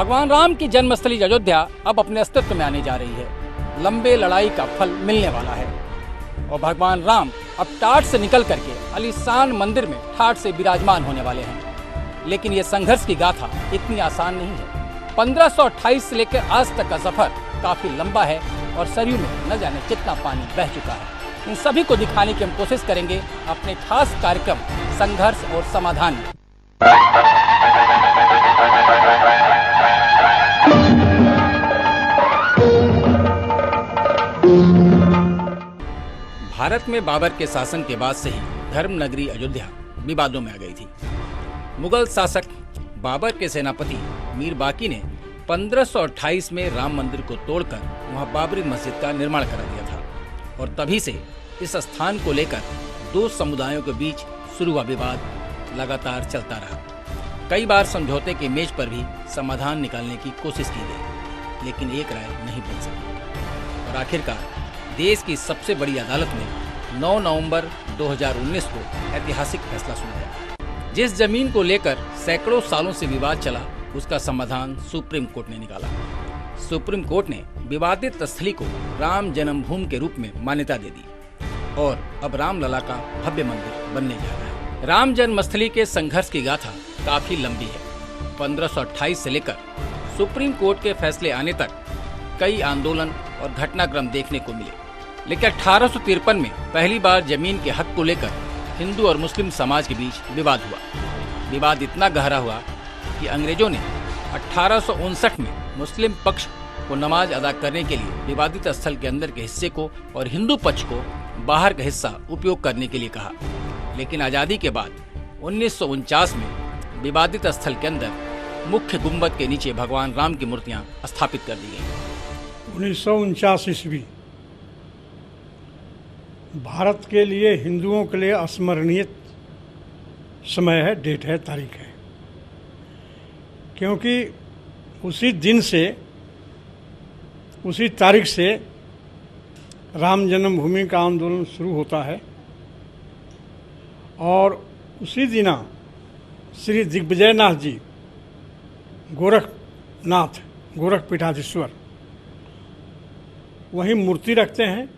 भगवान राम की जन्मस्थली अयोध्या अब अपने अस्तित्व में आने जा रही है। लंबे लड़ाई का फल मिलने वाला है और भगवान राम अब टाट से निकल करके आलीशान मंदिर में ठाट से विराजमान होने वाले हैं। लेकिन ये संघर्ष की गाथा इतनी आसान नहीं है। 1528 से लेकर आज तक का सफर काफी लंबा है और सरयू में न जाने कितना पानी बह चुका है। इन सभी को दिखाने की हम कोशिश करेंगे अपने खास कार्यक्रम संघर्ष और समाधान में। भारत में बाबर के शासन के बाद से ही धर्म नगरी अयोध्या विवादों में आ गई थी। मुगल शासक बाबर के सेनापति मीर बाकी ने 1528 में राम मंदिर को तोड़कर वहां बाबरी मस्जिद का निर्माण करा दिया था और तभी से इस स्थान को लेकर दो समुदायों के बीच शुरू हुआ विवाद लगातार चलता रहा। कई बार समझौते के मेज पर भी समाधान निकालने की कोशिश की गई, लेकिन एक राय नहीं बन सकी और आखिरकार देश की सबसे बड़ी अदालत ने 9 नवंबर 2019 को ऐतिहासिक फैसला सुनाया। जिस जमीन को लेकर सैकड़ों सालों से विवाद चला, उसका समाधान सुप्रीम कोर्ट ने निकाला। सुप्रीम कोर्ट ने विवादित स्थली को राम जन्मभूमि के रूप में मान्यता दे दी और अब रामलला का भव्य मंदिर बनने जा रहा है। राम जन्मस्थली के संघर्ष की गाथा काफी लंबी है। 1528 से लेकर सुप्रीम कोर्ट के फैसले आने तक कई आंदोलन और घटनाक्रम देखने को मिले, लेकिन 1853 में पहली बार जमीन के हक को लेकर हिंदू और मुस्लिम समाज के बीच विवाद हुआ। विवाद इतना गहरा हुआ कि अंग्रेजों ने 1859 में मुस्लिम पक्ष को नमाज अदा करने के लिए विवादित स्थल के अंदर के हिस्से को और हिंदू पक्ष को बाहर का हिस्सा उपयोग करने के लिए कहा। लेकिन आजादी के बाद 1949 में विवादित स्थल के अंदर मुख्य गुंबद के नीचे भगवान राम की मूर्तियां स्थापित कर दी गई। 1949 ईस्वी भारत के लिए, हिंदुओं के लिए अस्मरणीय समय है, डेट है, तारीख है, क्योंकि उसी दिन से, उसी तारीख से राम जन्मभूमि का आंदोलन शुरू होता है और उसी दिना श्री दिग्विजयनाथ जी, गोरखनाथ, गोरख पीठाधीश्वर, वहीं मूर्ति रखते हैं।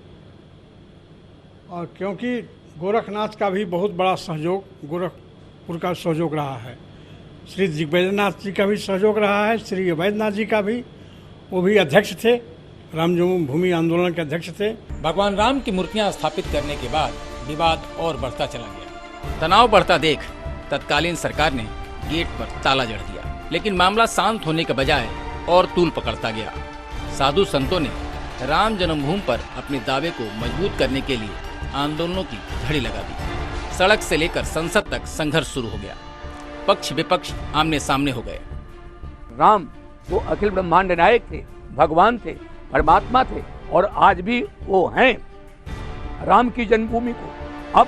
और क्योंकि गोरखनाथ का भी बहुत बड़ा सहयोग, गोरखपुर का सहयोग रहा है, श्री दिग्विजयनाथ जी का भी सहयोग रहा है, श्री अवैधनाथ जी का भी, वो भी अध्यक्ष थे, राम जन्मभूमि आंदोलन के अध्यक्ष थे। भगवान राम की मूर्तियां स्थापित करने के बाद विवाद और बढ़ता चला गया। तनाव बढ़ता देख तत्कालीन सरकार ने गेट पर ताला जड़ दिया, लेकिन मामला शांत होने के बजाय और तूल पकड़ता गया। साधु संतों ने राम जन्मभूमि पर अपने दावे को मजबूत करने के लिए आंदोलनों की घड़ी लगा दी। सड़क से लेकर संसद तक संघर्ष शुरू हो गया। पक्ष विपक्ष आमने सामने हो गए। राम वो अखिल ब्रह्मांड नायक थे, भगवान थे, परमात्मा थे और आज भी वो हैं। राम की जन्मभूमि को अब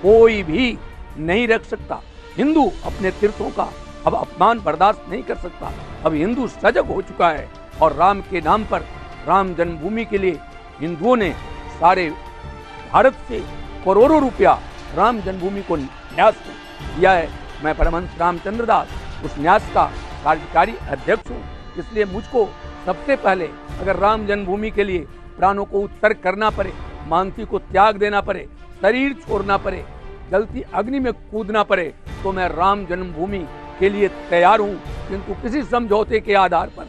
कोई भी नहीं रख सकता। हिंदू अपने तीर्थों का अब अपमान बर्दाश्त नहीं कर सकता। अब हिंदू सजग हो चुका है और राम के नाम पर, राम जन्मभूमि के लिए हिंदुओं ने सारे भारत से करोड़ों रुपया राम जन्मभूमि को न्यास दिया है। मैं परमहंस रामचंद्र दास उस न्यास का कार्यकारी अध्यक्ष हूँ, इसलिए मुझको सबसे पहले अगर राम जन्मभूमि के लिए प्राणों को उत्सर्ग करना पड़े, मानसी को त्याग देना पड़े, शरीर छोड़ना पड़े, जलती अग्नि में कूदना पड़े, तो मैं राम जन्मभूमि के लिए तैयार हूँ। किंतु किसी समझौते के आधार पर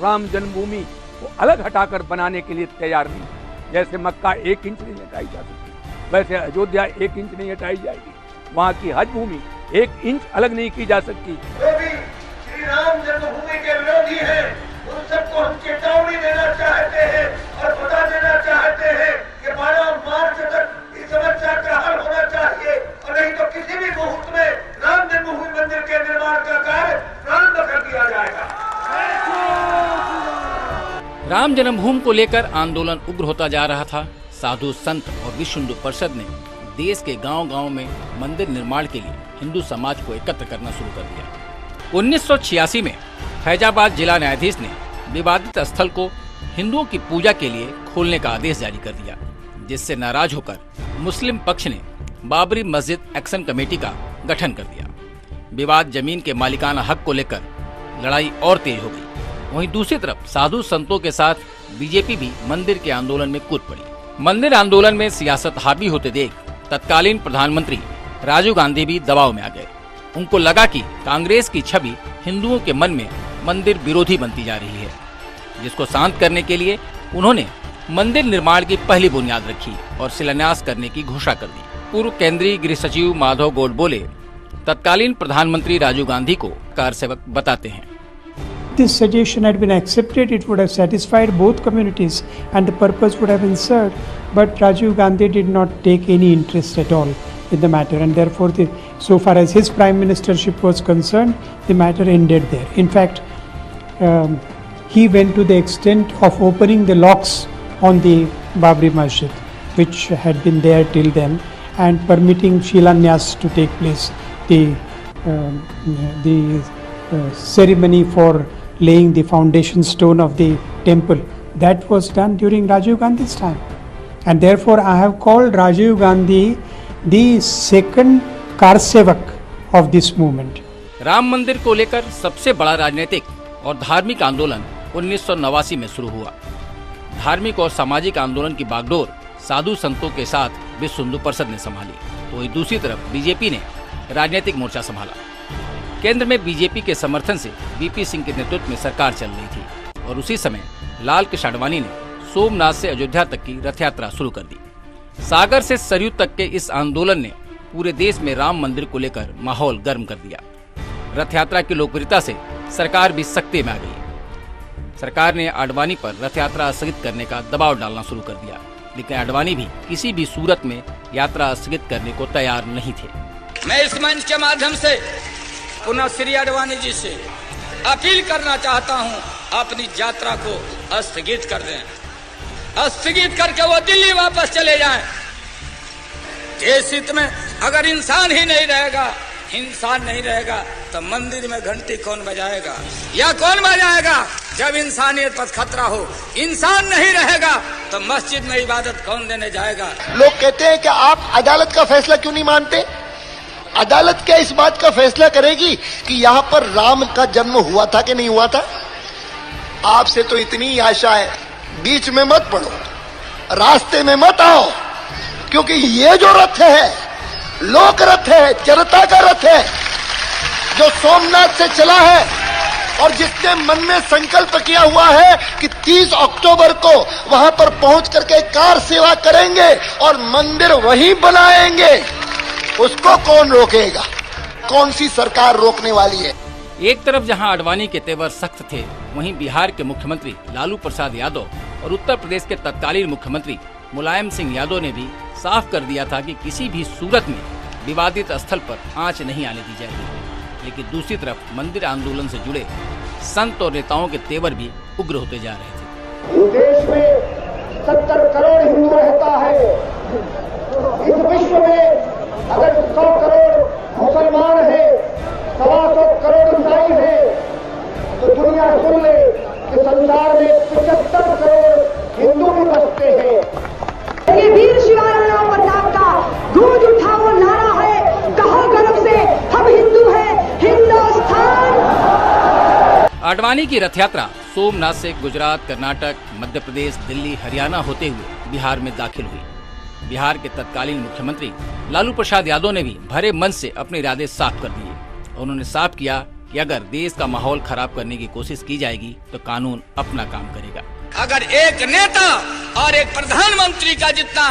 राम जन्मभूमि को अलग हटाकर बनाने के लिए तैयार नहीं। जैसे मक्का 1 इंच नहीं हटाई जा सकती, वैसे अयोध्या 1 इंच नहीं हटाई जाएगी। वहाँ की हज भूमि 1 इंच अलग नहीं की जा सकती। जो भी श्री राम जन्मभूमि के विरोधी हैं, उन सबको हम चेतावनी देना चाहते हैं और बता देना चाहते हैं कि 12 मार्च तक इस समस्या का हल होना चाहिए और नहीं तो किसी भी मुहूर्त में राम जन्मभूमि मंदिर के निर्माण का कार्य प्रारंभ कर दिया जाएगा। राम जन्मभूमि को लेकर आंदोलन उग्र होता जा रहा था। साधु संत और विश्व हिंदू परिषद ने देश के गांव-गांव में मंदिर निर्माण के लिए हिंदू समाज को एकत्र करना शुरू कर दिया। 1986 में फैजाबाद जिला न्यायाधीश ने विवादित स्थल को हिंदुओं की पूजा के लिए खोलने का आदेश जारी कर दिया, जिससे नाराज होकर मुस्लिम पक्ष ने बाबरी मस्जिद एक्शन कमेटी का गठन कर दिया। विवाद जमीन के मालिकाना हक को लेकर लड़ाई और तेज हो गई। वहीं दूसरी तरफ साधु संतों के साथ बीजेपी भी मंदिर के आंदोलन में कूद पड़ी। मंदिर आंदोलन में सियासत हावी होते देख तत्कालीन प्रधानमंत्री राजीव गांधी भी दबाव में आ गए। उनको लगा कि कांग्रेस की छवि हिंदुओं के मन में मंदिर विरोधी बनती जा रही है, जिसको शांत करने के लिए उन्होंने मंदिर निर्माण की पहली बुनियाद रखी और शिलान्यास करने की घोषणा कर दी। पूर्व केंद्रीय गृह सचिव माधव गोडबोले तत्कालीन प्रधानमंत्री राजीव गांधी को कारसेवक बताते हैं। This suggestion had been accepted, it would have satisfied both communities and the purpose would have been served. But Rajiv Gandhi did not take any interest at all in the matter, and therefore, so far as his prime ministership was concerned, the matter ended there. In fact, he went to the extent of opening the locks on the Babri Masjid, which had been there till then, and permitting Shilanyas to take place. The ceremony for laying the foundation stone of the temple, that was done during Rajiv Gandhi's time, and therefore I have called Rajiv Gandhi the second Karsevak of this movement. Ram मंदिर को लेकर सबसे बड़ा राजनीतिक और धार्मिक आंदोलन 1989 में शुरू हुआ। धार्मिक और सामाजिक आंदोलन की बागडोर साधु संतों के साथ विश्व हिंदू परिषद ने संभाली, तो वही दूसरी तरफ बीजेपी ने राजनीतिक मोर्चा संभाला। केंद्र में बीजेपी के समर्थन से वीपी सिंह के नेतृत्व में सरकार चल रही थी और उसी समय लाल कृष्ण आडवाणी ने सोमनाथ से अयोध्या तक की रथ यात्रा शुरू कर दी। सागर से सरयू तक के इस आंदोलन ने पूरे देश में राम मंदिर को लेकर माहौल गर्म कर दिया। रथ यात्रा की लोकप्रियता से सरकार भी सख्ते में आ गई। सरकार ने आडवाणी पर रथ यात्रा स्थगित करने का दबाव डालना शुरू कर दिया, लेकिन आडवाणी भी किसी भी सूरत में यात्रा स्थगित करने को तैयार नहीं थे। मैं इस मंच के माध्यम से पुनः श्री आडवाणी जी से अपील करना चाहता हूं, अपनी यात्रा को स्थगित कर दें। स्थगित करके वो दिल्ली वापस चले जाएं। देश हित में अगर इंसान ही नहीं रहेगा, इंसान नहीं रहेगा, तो मंदिर में घंटी कौन बजाएगा या कौन बजाएगा? जब इंसानियत पर खतरा हो, इंसान नहीं रहेगा तो मस्जिद में इबादत कौन देने जाएगा? लोग कहते हैं कि आप अदालत का फैसला क्यों नहीं मानते? अदालत क्या इस बात का फैसला करेगी कि यहाँ पर राम का जन्म हुआ था कि नहीं हुआ था? आपसे तो इतनी आशा है, बीच में मत पड़ो, रास्ते में मत आओ, क्योंकि ये जो रथ है लोक रथ है, जनता का रथ है, जो सोमनाथ से चला है और जिसने मन में संकल्प किया हुआ है कि 30 अक्टूबर को वहां पर पहुंच करके कार सेवा करेंगे और मंदिर वहीं बनाएंगे, उसको कौन रोकेगा? कौन सी सरकार रोकने वाली है? एक तरफ जहां आडवाणी के तेवर सख्त थे, वहीं बिहार के मुख्यमंत्री लालू प्रसाद यादव और उत्तर प्रदेश के तत्कालीन मुख्यमंत्री मुलायम सिंह यादव ने भी साफ कर दिया था कि किसी भी सूरत में विवादित स्थल पर आंच नहीं आने दी जाएगी। लेकिन दूसरी तरफ मंदिर आंदोलन से जुड़े संत और नेताओं के तेवर भी उग्र होते जा रहे थे। देश में 70 करोड़ हिंदू रहता है। इस विश्व में अगर 100 करोड़ मुसलमान है, 125 करोड़ ईसाई है, तो दुनिया सुन ले कि संसार में 75 करोड़ हिंदू भी बसते हैं। ये वीर शिवाजी प्रताप का गूंज उठा वो नारा है, कहो गर्व से हम हिंदू हैं, हिंदुस्तान। आडवाणी की रथ यात्रा सोमनाथ से गुजरात, कर्नाटक, मध्य प्रदेश, दिल्ली, हरियाणा होते हुए बिहार में दाखिल हुई। बिहार के तत्कालीन मुख्यमंत्री लालू प्रसाद यादव ने भी भरे मन से अपने इरादे साफ कर दिए। उन्होंने साफ किया कि अगर देश का माहौल खराब करने की कोशिश की जाएगी तो कानून अपना काम करेगा। अगर एक नेता और एक प्रधानमंत्री का जितना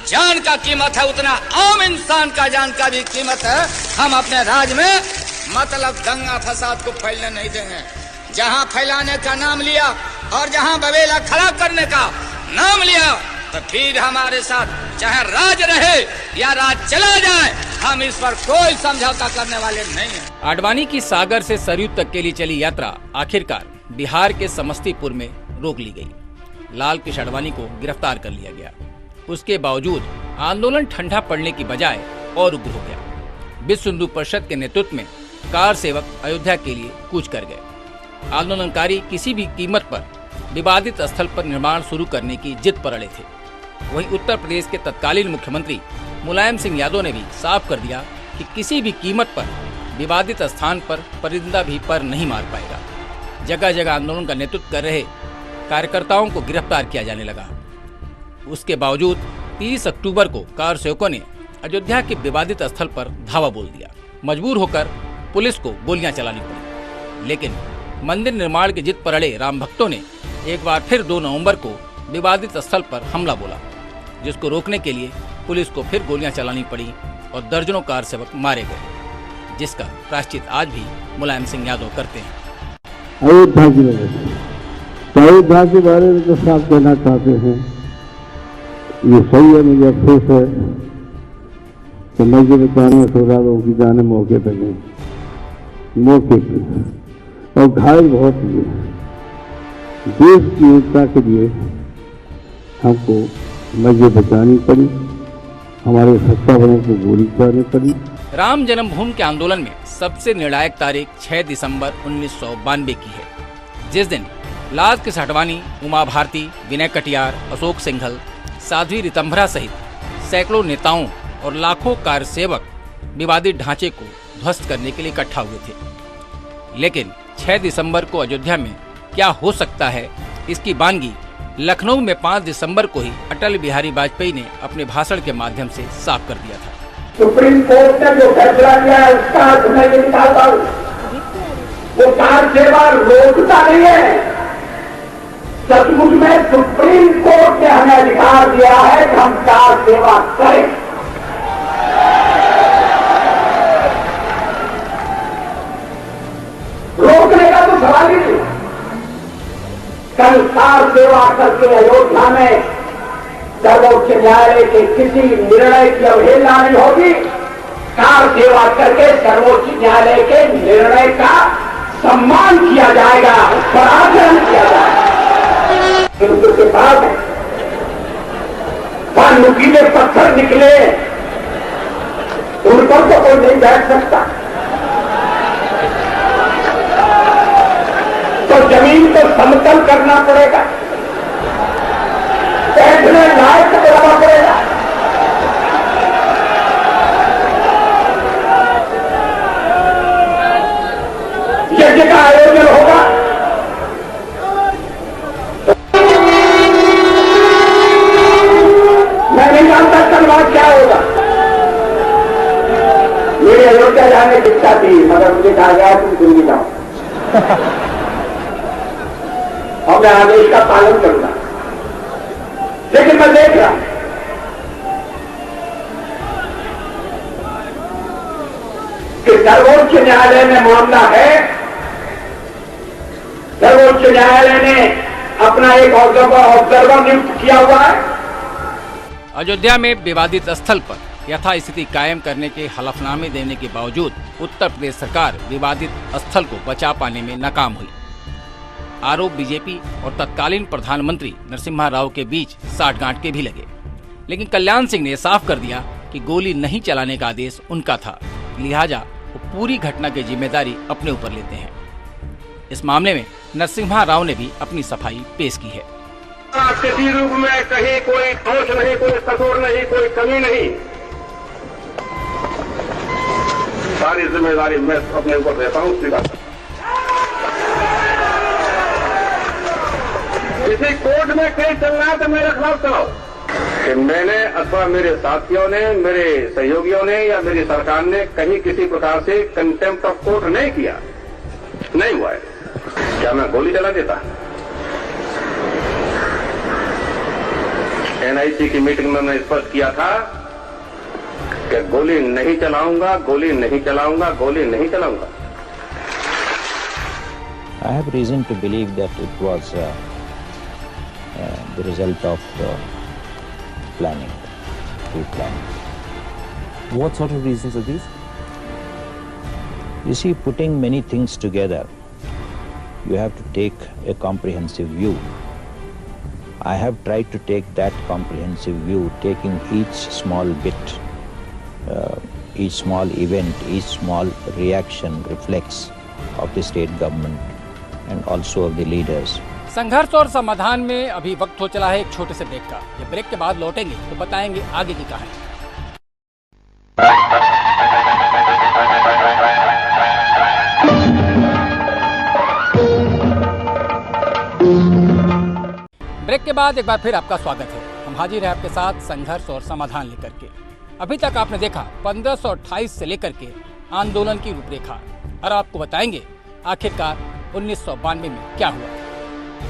जान का कीमत है, उतना आम इंसान का जान का भी कीमत है। हम अपने राज्य में मतलब दंगा फसाद को फैलने नहीं देंगे। जहां फैलाने का नाम लिया और जहां बवेला खड़ा करने का नाम लिया, तो फिर हमारे साथ चाहे राज रहे या राज चला जाए, हम इस पर कोई समझौता करने वाले नहीं हैं। आडवाणी की सागर से सरयू तक के लिए चली यात्रा आखिरकार बिहार के समस्तीपुर में रोक ली गई। लाल कृष्ण आडवाणी को गिरफ्तार कर लिया गया। उसके बावजूद आंदोलन ठंडा पड़ने की बजाय और उग्र हो गया। विश्व हिंदू परिषद के नेतृत्व में कार सेवक अयोध्या के लिए कूच कर गए। आंदोलनकारी किसी भी कीमत पर विवादित स्थल पर निर्माण शुरू करने की जिद पर अड़े थे। वहीं उत्तर प्रदेश के तत्कालीन मुख्यमंत्री मुलायम सिंह यादव ने भी साफ कर दिया कि किसी भी कीमत पर विवादित स्थान पर परिंदा भी पर नहीं मार पाएगा। जगह जगह आंदोलन का नेतृत्व कर रहे कार्यकर्ताओं को गिरफ्तार किया जाने लगा। उसके बावजूद 30 अक्टूबर को कार सेवकों ने अयोध्या के विवादित स्थल पर धावा बोल दिया। मजबूर होकर पुलिस को गोलियां चलानी पड़ी, लेकिन मंदिर निर्माण की जिद पर अड़े राम भक्तों ने एक बार फिर 2 नवंबर को विवादित स्थल पर हमला बोला, जिसको रोकने के लिए पुलिस को फिर गोलियां चलानी पड़ी और दर्जनों कार सेवक मारे गए, जिसका प्रायश्चित आज भी मुलायम सिंह यादव करते हैं। अयोध्या की वजह से अयोध्या के बारे में तो साफ कहना चाहते हैं, ये सही है, मुझे अफसोस है कि मस्जिद बचाने सोलह लोगों की जाने मौके पर गई, मौके पर, और घायल बहुत हुए। देश की एकता के लिए हमको मस्जिद बचानी पड़ी, हमारे सत्तावानों को गोली चलानी पड़ी। राम जन्मभूमि के आंदोलन में सबसे निर्णायक तारीख 6 दिसंबर 1992 की है, जिस दिन लाल कृष्ण अडवाणी, उमा भारती, विनय कटियार, अशोक सिंघल, साध्वी रितंभरा सहित सैकड़ों नेताओं और लाखों कार्यसेवक विवादित ढांचे को ध्वस्त करने के लिए इकट्ठा हुए थे। लेकिन 6 दिसंबर को अयोध्या में क्या हो सकता है, इसकी बानगी लखनऊ में 5 दिसंबर को ही अटल बिहारी वाजपेयी ने अपने भाषण के माध्यम से साफ कर दिया था। सुप्रीम कोर्ट ने जो फैसला किया है उसका अर्थ मैं ये निकालता हूं, वो कार सेवा रोकता नहीं है। सचमुच में सुप्रीम कोर्ट ने हमें अधिकार दिया है कि हम कार सेवा करें। रोकने का तो सवाल ही नहीं। कल कार सेवा करके अयोध्या में सर्वोच्च न्यायालय के किसी निर्णय की अवहेलना नहीं होगी। कार सेवा करके सर्वोच्च न्यायालय के निर्णय का सम्मान किया जाएगा, उस पर आचरण किया जाएगा। के बाद वहां नुकीले पत्थर निकले, उन पर तो कोई नहीं बैठ सकता। तो जमीन को समतल करना पड़ेगा, बैठने लायक बनाना पड़ेगा। यज्ञ का आयोजन होगा, मैं नहीं जानता कल वहां क्या होगा। मेरी अयोध्या जाने की इच्छा थी, मगर मुझे कहा गया तुम दिल्ली जाओ और मैं आदेश का पालन करूंगा। लेकिन मैं देख रहा कि सर्वोच्च न्यायालय में मामला है। सर्वोच्च न्यायालय ने अपना एक ऑब्जर्वर नियुक्त किया हुआ है। अयोध्या में विवादित स्थल पर यथास्थिति कायम करने के हलफनामे देने के बावजूद उत्तर प्रदेश सरकार विवादित स्थल को बचा पाने में नाकाम हुई। आरोप बीजेपी और तत्कालीन प्रधानमंत्री नरसिम्हा राव के बीच साठगांठ के भी लगे, लेकिन कल्याण सिंह ने साफ कर दिया कि गोली नहीं चलाने का आदेश उनका था, लिहाजा वो पूरी घटना की जिम्मेदारी अपने ऊपर लेते हैं। इस मामले में नरसिम्हा राव ने भी अपनी सफाई पेश की है। किसी रूप में कहीं कोई दोष नहीं, कोई कसूर नहीं, कोई कमी नहीं। सारी जिम्मेदारी मैं अपने ऊपर लेता हूं। किसी कोर्ट में केस चल रहा है तो मेरे खिलाफ चलाओ कि मैंने अथवा मेरे साथियों ने, मेरे सहयोगियों ने या मेरी सरकार ने कहीं किसी प्रकार से कंटेम्प्ट ऑफ कोर्ट नहीं किया, नहीं हुआ है। क्या मैं गोली चला देता? एनआईसी की मीटिंग में मैंने स्पष्ट किया था कि गोली नहीं चलाऊंगा, गोली नहीं चलाऊंगा, गोली नहीं चलाऊंगा। I have reason to believe that it was the result of planning, pre-planning. What sort of reasons are these? You see, putting many things together, you have to take a comprehensive view. I have tried to take that comprehensive view, taking each small bit, each small event, each small reaction reflex of the state government and also of the leaders. संघर्ष और समाधान में अभी वक्त हो चला है एक छोटे से ब्रेक का। ये ब्रेक के बाद लौटेंगे तो बताएंगे आगे की कहानी। ब्रेक के बाद एक बार फिर आपका स्वागत है। हम हाजिर हैं आपके साथ संघर्ष और समाधान लेकर के। अभी तक आपने देखा 1528 से लेकर के आंदोलन की रूपरेखा, और आपको बताएंगे आखिरकार 1992 में क्या हुआ।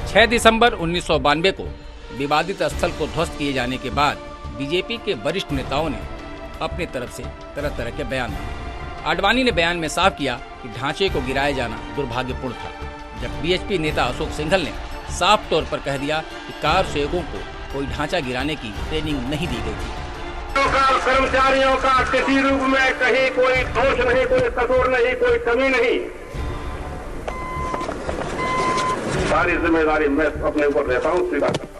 6 दिसंबर 1992 को विवादित स्थल को ध्वस्त किए जाने के बाद बीजेपी के वरिष्ठ नेताओं ने अपनी तरफ से तरह तरह के बयान दिए। आडवाणी ने बयान में साफ किया कि ढांचे को गिराया जाना दुर्भाग्यपूर्ण था, जब बीएचपी नेता अशोक सिंघल ने साफ तौर पर कह दिया कि कार सेवकों को कोई ढांचा गिराने की ट्रेनिंग नहीं दी गई थी। कर्मचारियों का किसी रूप में कहीं कोई दोष नहीं, कोई कसूर नहीं, कोई कमी नहीं। सारी जिम्मेदारी मैं अपने ऊपर लेता हूँ, स्वीकार करता हूँ।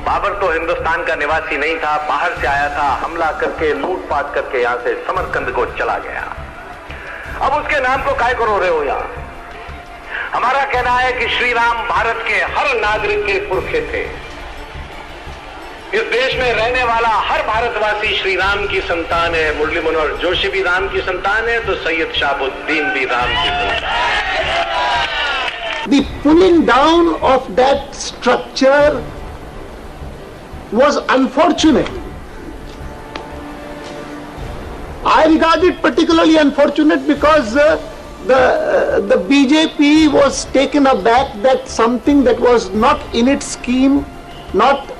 बाबर तो हिंदुस्तान का निवासी नहीं था, बाहर से आया था, हमला करके लूटपाट करके यहाँ से समरकंद को चला गया। अब उसके नाम को काय करो रहे हो यहाँ? हमारा कहना है कि श्री राम भारत के हर नागरिक के पुरखे थे। इस देश में रहने वाला हर भारतवासी श्री राम की संतान है। मुरली मनोहर जोशी भी राम की संतान है, तो सैयद शाहबुद्दीन भी राम की संतान है। The pulling down of that structure was unfortunate. I regard it particularly unfortunate because the BJP was taken aback that something that was not in its scheme, not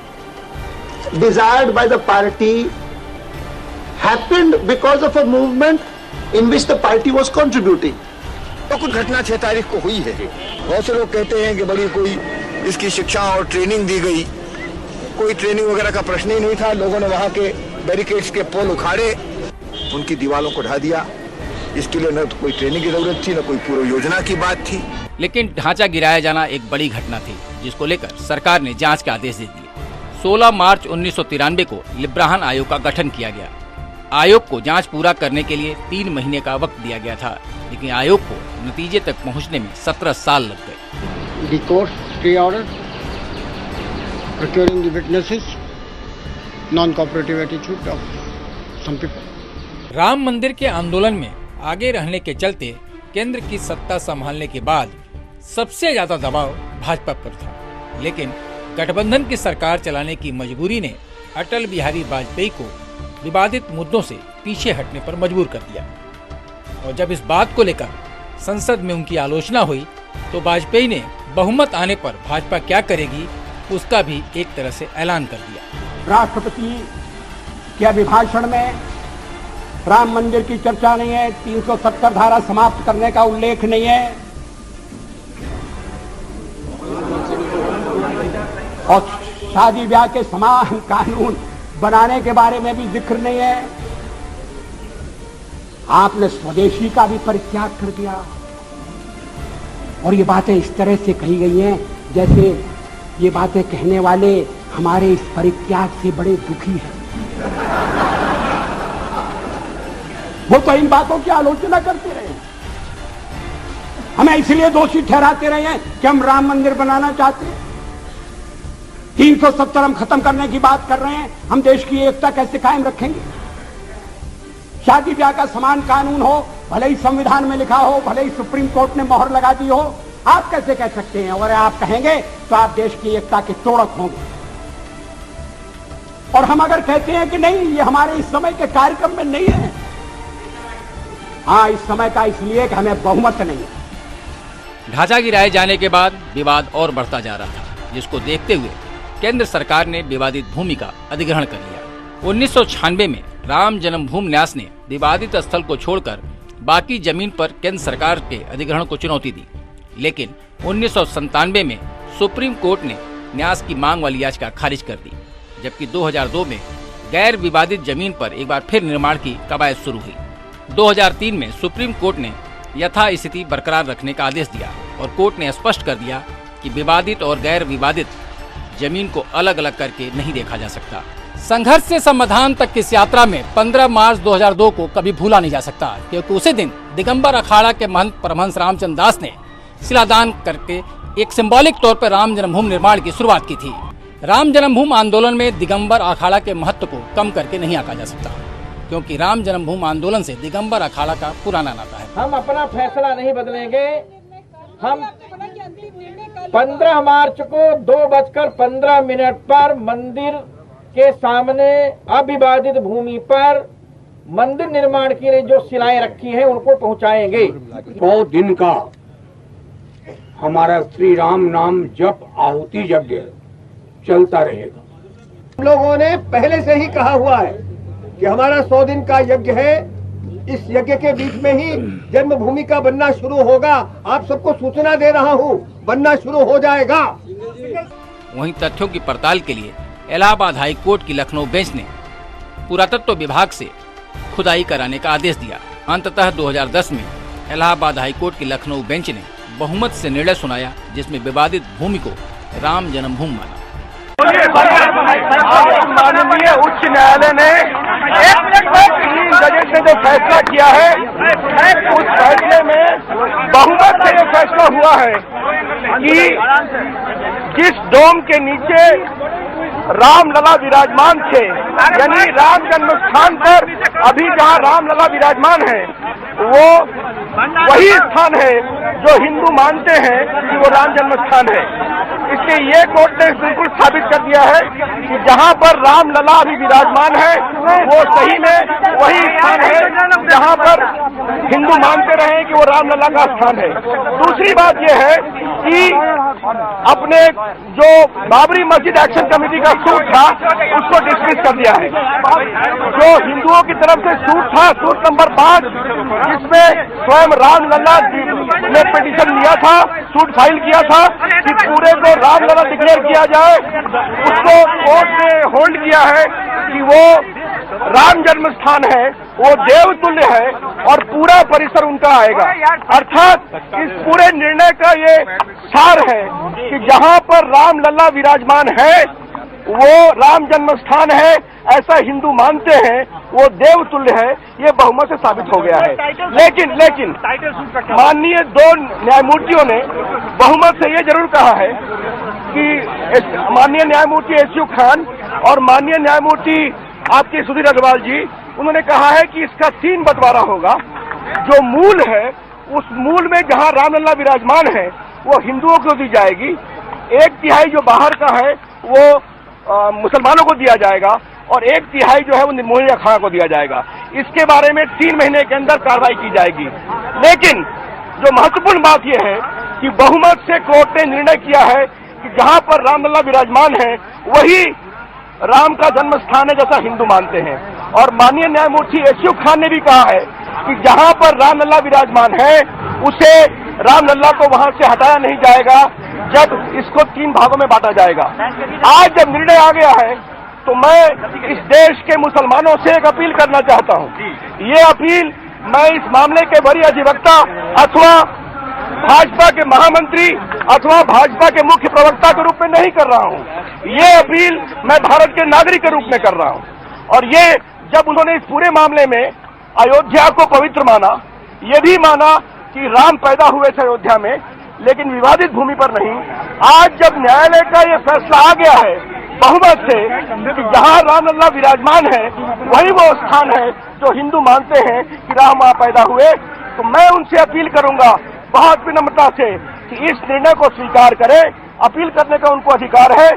desired by the party, happened because of a movement in which the party was contributing. तो कुछ घटना 6 तारीख को हुई है। बहुत से लोग कहते हैं कि बड़ी कोई इसकी शिक्षा और ट्रेनिंग दी गई। कोई ट्रेनिंग वगैरह का प्रश्न ही नहीं था। लोगों ने वहां के बैरिकेड्स के पोल उखाड़े, उनकी दीवारों को ढा दिया। इसके लिए न तो कोई ट्रेनिंग की जरूरत थी, न कोई पूर्व योजना की बात थी। लेकिन ढांचा गिराया जाना एक बड़ी घटना थी, जिसको लेकर सरकार ने जांच के आदेश दे दिए। 16 मार्च 1993 को लिब्राहन आयोग का गठन किया गया। आयोग को जांच पूरा करने के लिए 3 महीने का वक्त दिया गया था, लेकिन आयोग को नतीजे तक पहुंचने में 17 साल लग गए। The court's stay order, procuring the witnesses, non-cooperative attitude of some people. Ram मंदिर के आंदोलन में आगे रहने के चलते केंद्र की सत्ता संभालने के बाद सबसे ज्यादा दबाव भाजपा पर था, लेकिन गठबंधन की सरकार चलाने की मजबूरी ने अटल बिहारी वाजपेयी को विवादित मुद्दों से पीछे हटने पर मजबूर कर दिया। और जब इस बात को लेकर संसद में उनकी आलोचना हुई, तो वाजपेयी ने बहुमत आने पर भाजपा क्या करेगी उसका भी एक तरह से ऐलान कर दिया। राष्ट्रपति के अभिभाषण में राम मंदिर की चर्चा नहीं है, 370 धारा समाप्त करने का उल्लेख नहीं है, और शादी ब्याह के समान कानून बनाने के बारे में भी जिक्र नहीं है। आपने स्वदेशी का भी परित्याग कर दिया, और ये बातें इस तरह से कही गई हैं जैसे ये बातें कहने वाले हमारे इस परित्याग से बड़े दुखी हैं। वो तो इन बातों की आलोचना करते रहे, हमें इसलिए दोषी ठहराते रहे हैं कि हम राम मंदिर बनाना चाहते हैं। 370 हम खत्म करने की बात कर रहे हैं, हम देश की एकता कैसे कायम रखेंगे? शादी ब्याह का समान कानून हो, भले ही संविधान में लिखा हो, भले ही सुप्रीम कोर्ट ने मोहर लगा दी हो, आप कैसे कह सकते हैं? और आप कहेंगे तो आप देश की एकता के तोड़क होंगे। और हम अगर कहते हैं कि नहीं, ये हमारे इस समय के कार्यक्रम में नहीं है, हाँ इस समय का इसलिए कि हमें बहुमत नहीं है। ढांचा गिराए जाने के बाद विवाद और बढ़ता जा रहा था, जिसको देखते हुए केंद्र सरकार ने विवादित भूमि का अधिग्रहण कर लिया। 1996 में राम जन्मभूमि न्यास ने विवादित स्थल को छोड़कर बाकी जमीन पर केंद्र सरकार के अधिग्रहण को चुनौती दी, लेकिन 1997 में सुप्रीम कोर्ट ने न्यास की मांग वाली याचिका खारिज कर दी, जबकि 2002 में गैर विवादित जमीन पर एक बार फिर निर्माण की कवायद शुरू हुई। 2003 में सुप्रीम कोर्ट ने यथास्थिति बरकरार रखने का आदेश दिया, और कोर्ट ने स्पष्ट कर दिया कि विवादित और गैर विवादित जमीन को अलग अलग करके नहीं देखा जा सकता। संघर्ष से समाधान तक की इस यात्रा में 15 मार्च 2002 को कभी भूला नहीं जा सकता, क्योंकि उसी दिन दिगंबर अखाड़ा के महंत परमहंस रामचंद्र दास ने शिलादान करके एक सिंबॉलिक तौर पर राम जन्मभूमि निर्माण की शुरुआत की थी। राम जन्मभूमि आंदोलन में दिगंबर अखाड़ा के महत्व को कम करके नहीं आंका जा सकता, क्योंकि राम जन्मभूमि आंदोलन से दिगंबर अखाड़ा का पुराना नाता है। हम अपना फैसला नहीं बदलेंगे, हम 15 मार्च को 2:15 पर मंदिर के सामने अविवादित भूमि पर मंदिर निर्माण के लिए जो शिलाएं रखी हैं उनको पहुंचाएंगे। 100 दिन का हमारा श्री राम नाम जप आहुति यज्ञ चलता रहेगा। हम लोगों ने पहले से ही कहा हुआ है कि हमारा 100 दिन का यज्ञ है। इस यज्ञ के बीच में ही जन्मभूमि का बनना शुरू होगा। आप सबको सूचना दे रहा हूँ, बनना शुरू हो जाएगा। वहीं तथ्यों की पड़ताल के लिए इलाहाबाद हाई कोर्ट की लखनऊ बेंच ने पुरातत्व विभाग से खुदाई कराने का आदेश दिया। अंततः 2010 में इलाहाबाद हाई कोर्ट की लखनऊ बेंच ने बहुमत से निर्णय सुनाया, जिसमें विवादित भूमि को राम जन्मभूमि माना। माननीय उच्च न्यायालय ने 3 जजेस ने जो फैसला किया है, उस फैसले में बहुमत से ये फैसला हुआ है कि जिस डोम के नीचे रामलला विराजमान थे, यानी राम जन्म स्थान पर अभी जहाँ रामलला विराजमान है, वो वही स्थान है जो हिंदू मानते हैं कि वो राम जन्म स्थान है। इसलिए ये कोर्ट ने बिल्कुल साबित कर दिया है कि जहाँ पर रामलला अभी विराजमान है, वो सही में वही स्थान है जहाँ पर हिंदू मानते रहे कि वो रामलला का स्थान है। दूसरी बात यह है कि अपने जो बाबरी मस्जिद एक्शन कमेटी का सूट था, उसको डिसमिस कर दिया है। जो हिंदुओं की तरफ से सूट था, सूट नंबर 5, जिसमें स्वयं रामलला ने पिटीशन लिया था, सूट फाइल किया था कि पूरे को रामलला डिक्लेयर किया जाए, उसको कोर्ट ने होल्ड किया है कि वो राम जन्म स्थान है, वो देवतुल्य है और पूरा परिसर उनका आएगा। अर्थात इस पूरे निर्णय का ये सार है कि जहाँ पर रामलला विराजमान है वो राम जन्म स्थान है, ऐसा हिंदू मानते हैं, वो देवतुल्य है। ये बहुमत से साबित हो गया है। लेकिन माननीय 2 न्यायमूर्तियों ने बहुमत से ये जरूर कहा है कि माननीय न्यायमूर्ति एसयू खान और माननीय न्यायमूर्ति आपके सुधीर अग्रवाल जी, उन्होंने कहा है कि इसका 3 बंटवारा होगा। जो मूल है, उस मूल में जहाँ रामलला विराजमान है वो हिंदुओं को दी जाएगी, 1/3 जो बाहर का है वो मुसलमानों को दिया जाएगा और 1/3 जो है वो निर्मोही अखाड़ा को दिया जाएगा। इसके बारे में 3 महीने के अंदर कार्रवाई की जाएगी। लेकिन जो महत्वपूर्ण बात यह है कि बहुमत से कोर्ट ने निर्णय किया है कि जहां पर रामलला विराजमान है वही राम का जन्म स्थान है, जैसा हिंदू मानते हैं। और माननीय न्यायमूर्ति एसयू खान ने भी कहा है कि जहां पर रामलला विराजमान है उसे रामलला को वहां से हटाया नहीं जाएगा जब इसको 3 भागों में बांटा जाएगा। आज जब निर्णय आ गया है तो मैं इस देश के मुसलमानों से एक अपील करना चाहता हूं। ये अपील मैं इस मामले के वरीय अधिवक्ता अथवा भाजपा के महामंत्री अथवा भाजपा के मुख्य प्रवक्ता के रूप में नहीं कर रहा हूं। ये अपील मैं भारत के नागरिक के रूप में कर रहा हूं। और ये जब उन्होंने इस पूरे मामले में अयोध्या को पवित्र माना, ये भी माना कि राम पैदा हुए थे अयोध्या में, लेकिन विवादित भूमि पर नहीं। आज जब न्यायालय का ये फैसला आ गया है बहुमत से कि जहां रामलला विराजमान है वही वो स्थान है जो हिंदू मानते हैं कि राम वहां पैदा हुए, तो मैं उनसे अपील करूंगा बहुत विनम्रता से कि इस निर्णय को स्वीकार करें। अपील करने का उनको अधिकार है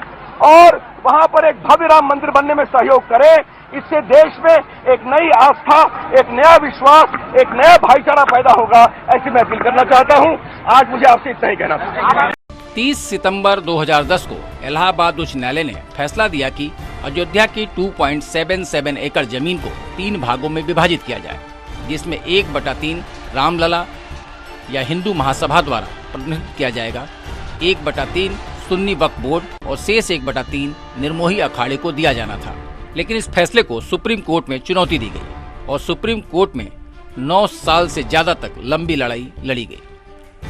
और वहां पर एक भव्य राम मंदिर बनने में सहयोग करें। इससे देश में एक नई आस्था, एक नया विश्वास, एक नया भाईचारा पैदा होगा, ऐसी मैं अपील करना चाहता हूं। आज मुझे आपसे इतना ही कहना था। 30 सितंबर 2010 को इलाहाबाद उच्च न्यायालय ने फैसला दिया कि अयोध्या की 2.77 एकड़ जमीन को 3 भागों में विभाजित किया जाए, जिसमें 1/3 रामलला या हिंदू महासभा द्वारा प्रतिनिधित्व किया जाएगा, 1/3 सुन्नी वक्फ बोर्ड और शेष 1/3 निर्मोही अखाड़े को दिया जाना था। लेकिन इस फैसले को सुप्रीम कोर्ट में चुनौती दी गई और सुप्रीम कोर्ट में 9 साल से ज्यादा तक लंबी लड़ाई लड़ी गई।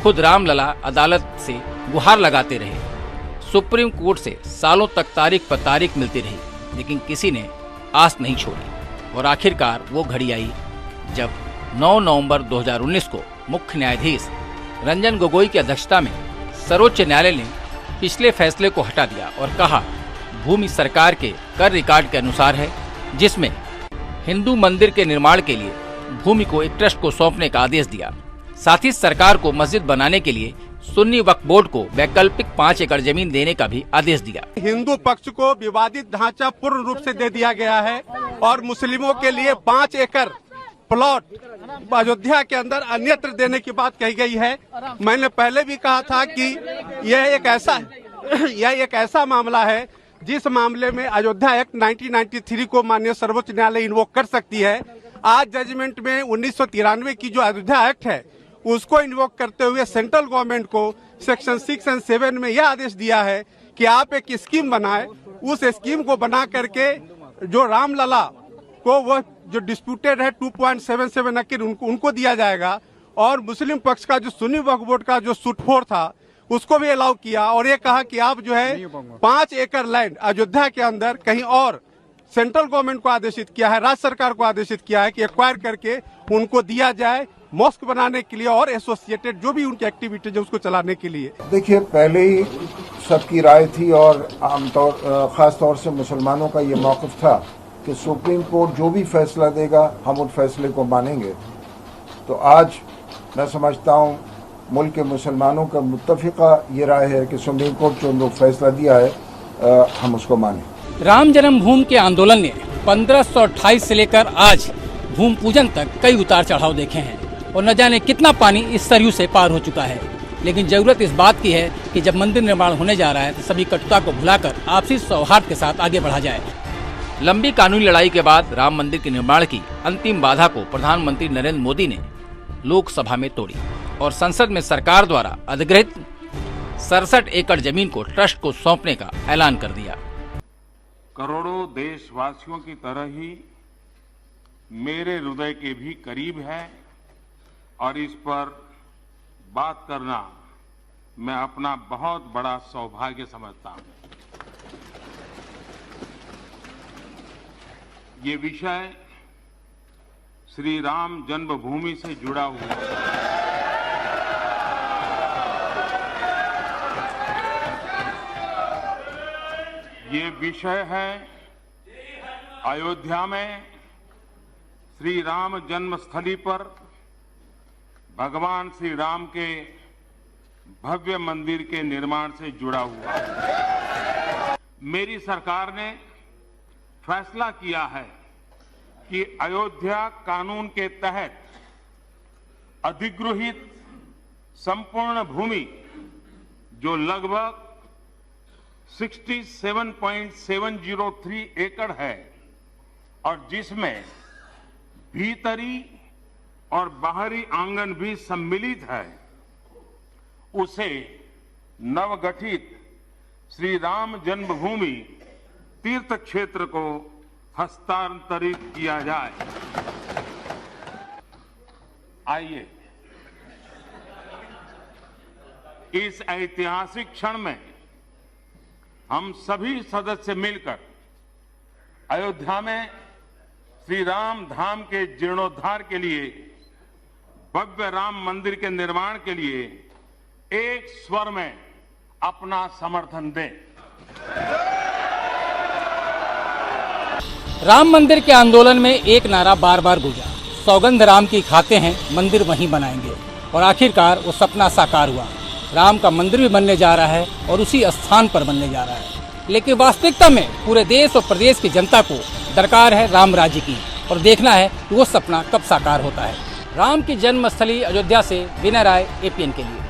खुद रामलला अदालत से गुहार लगाते रहे। सुप्रीम कोर्ट से सालों तक तारीख पर तारीख मिलती रही, लेकिन किसी ने आस नहीं छोड़ी। और आखिरकार वो घड़ी आई जब 9 नवंबर 2019 को मुख्य न्यायाधीश रंजन गोगोई की अध्यक्षता में सर्वोच्च न्यायालय ने पिछले फैसले को हटा दिया और कहा भूमि सरकार के कर रिकॉर्ड के अनुसार है, जिसमें हिंदू मंदिर के निर्माण के लिए भूमि को एक ट्रस्ट को सौंपने का आदेश दिया। साथ ही सरकार को मस्जिद बनाने के लिए सुन्नी वक्फ बोर्ड को वैकल्पिक 5 एकड़ जमीन देने का भी आदेश दिया। हिंदू पक्ष को विवादित ढांचा पूर्ण रूप से दे दिया गया है और मुस्लिमों के लिए 5 एकड़ प्लॉट अयोध्या के अंदर अन्यत्र देने की बात कही गई है। मैंने पहले भी कहा था कि यह एक ऐसा मामला है जिस मामले में अयोध्या एक्ट 1993 को माननीय सर्वोच्च न्यायालय इन्वोक कर सकती है। आज जजमेंट में 1993 की जो अयोध्या एक्ट है उसको इन्वोक करते हुए सेंट्रल गवर्नमेंट को सेक्शन 6 और 7 में यह आदेश दिया है कि आप एक स्कीम बनाए, उस स्कीम को बना करके जो रामलला को वो जो डिस्प्यूटेड है 2.77 एकड़ उनको दिया जाएगा और मुस्लिम पक्ष का जो सुन्नी वक्फ बोर्ड का जो सूट-4 था उसको भी अलाउ किया और ये कहा कि आप जो है 5 एकड़ लैंड अयोध्या के अंदर कहीं और सेंट्रल गवर्नमेंट को आदेशित किया है, राज्य सरकार को आदेशित किया है कि एक्वायर करके उनको दिया जाए मॉस्क बनाने के लिए और एसोसिएटेड जो भी उनकी एक्टिविटीज है उसको चलाने के लिए। देखिए, पहले ही सबकी राय थी और आमतौर खास तौर से मुसलमानों का ये मौक़िफ़ था कि सुप्रीम कोर्ट जो भी फैसला देगा हम उस फैसले को मानेंगे। तो आज मैं समझता हूँ मुल्क के मुसलमानों का मुत्तफ़िक़ा ये राय है कि सुप्रीम कोर्ट जो फैसला दिया है हम उसको मानें। राम जन्मभूमि के आंदोलन ने 1528 से लेकर आज भूमि पूजन तक कई उतार चढ़ाव देखे हैं और न जाने कितना पानी इस सरयू से पार हो चुका है। लेकिन जरूरत इस बात की है कि जब मंदिर निर्माण होने जा रहा है तो सभी कटुता को भुलाकर आपसी सौहार्द के साथ आगे बढ़ा जाए। लंबी कानूनी लड़ाई के बाद राम मंदिर के निर्माण की अंतिम बाधा को प्रधानमंत्री नरेंद्र मोदी ने लोकसभा में तोड़ी और संसद में सरकार द्वारा अधिग्रहित 67 एकड़ जमीन को ट्रस्ट को सौंपने का ऐलान कर दिया। करोड़ों देशवासियों की तरह ही मेरे हृदय के भी करीब है और इस पर बात करना मैं अपना बहुत बड़ा सौभाग्य समझता हूं। ये विषय श्री राम जन्मभूमि से जुड़ा हुआ है। ये विषय है अयोध्या में श्री राम जन्मस्थली पर भगवान श्री राम के भव्य मंदिर के निर्माण से जुड़ा हुआ है। मेरी सरकार ने फैसला किया है कि अयोध्या कानून के तहत अधिगृहित संपूर्ण भूमि जो लगभग 67.703 एकड़ है और जिसमें भीतरी और बाहरी आंगन भी सम्मिलित है, उसे नवगठित श्री राम जन्मभूमि तीर्थ क्षेत्र को हस्तांतरित किया जाए। आइए इस ऐतिहासिक क्षण में हम सभी सदस्य मिलकर अयोध्या में श्री राम धाम के जीर्णोद्धार के लिए, भव्य राम मंदिर के निर्माण के लिए एक स्वर में अपना समर्थन दें। राम मंदिर के आंदोलन में एक नारा बार बार गूंजा, सौगंध राम की खाते हैं, मंदिर वहीं बनाएंगे। और आखिरकार वो सपना साकार हुआ। राम का मंदिर भी बनने जा रहा है और उसी स्थान पर बनने जा रहा है। लेकिन वास्तविकता में पूरे देश और प्रदेश की जनता को दरकार है राम राज्य की और देखना है कि वो सपना कब साकार होता है। राम की जन्मस्थली अयोध्या से विनय राय, APN के लिए।